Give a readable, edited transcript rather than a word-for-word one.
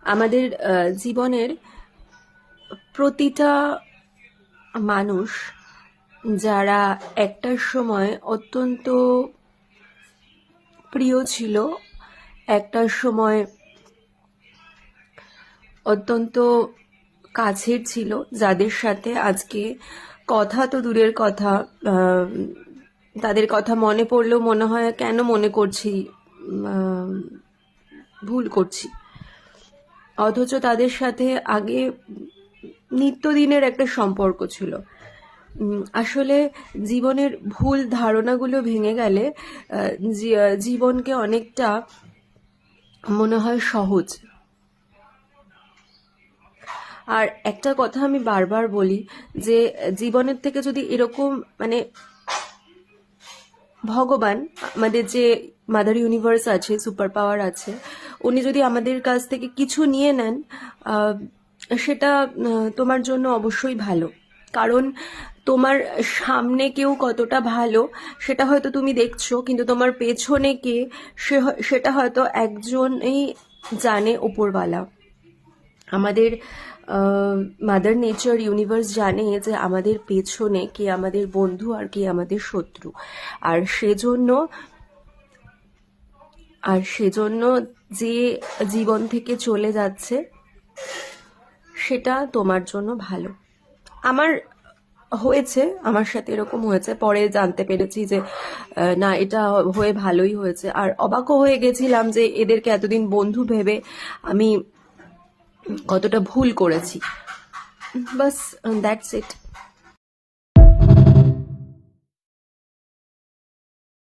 আমাদের জীবনের প্রতিটা মানুষ যারা একটার সময় অত্যন্ত প্রিয় ছিল, একটার সময় অত্যন্ত কাছের ছিল, যাদের সাথে আজকে কথা তো দূরের কথা, তাদের কথা মনে পড়লেও মনে হয় কেন মনে করছি, ভুল করছি। অথচ তাদের সাথে আগে নিত্যদিনের একটা সম্পর্ক ছিল। আসলে জীবনের ভুল ধারণাগুলো ভেঙে গেলে জীবনকে অনেকটা মনে হয় সহজ। আর একটা কথা আমি বারবার বলি যে জীবনের থেকে যদি এরকম মানে ভগবান, আমাদের যে মাদার ইউনিভার্স আছে, সুপার পাওয়ার আছে, উনি যদি আমাদের কাছ থেকে কিছু নিয়ে নেন, সেটা তোমার জন্য অবশ্যই ভালো। কারণ তোমার সামনে কেউ কতটা ভালো সেটা হয়তো তুমি দেখছো, কিন্তু তোমার পেছনে কে সেটা হয়তো একজনই জানে, ওপরওয়ালা। আমাদের মাদার নেচার ইউনিভার্স জানে যে আমাদের পেছনে কে আমাদের বন্ধু আর কে আমাদের শত্রু। আর সেজন্য যে জীবন থেকে চলে যাচ্ছে সেটা তোমার জন্য ভালো। আমার হয়েছে, আমার সাথে এরকম হয়েছে, পরে জানতে পেরেছি যে না, এটা হয়ে ভালোই হয়েছে। আর অবাকও হয়ে গেছিলাম যে এদেরকে এতদিন বন্ধু ভেবে আমি কতটা ভুল করেছি। বাস, দ্যাটস ইট।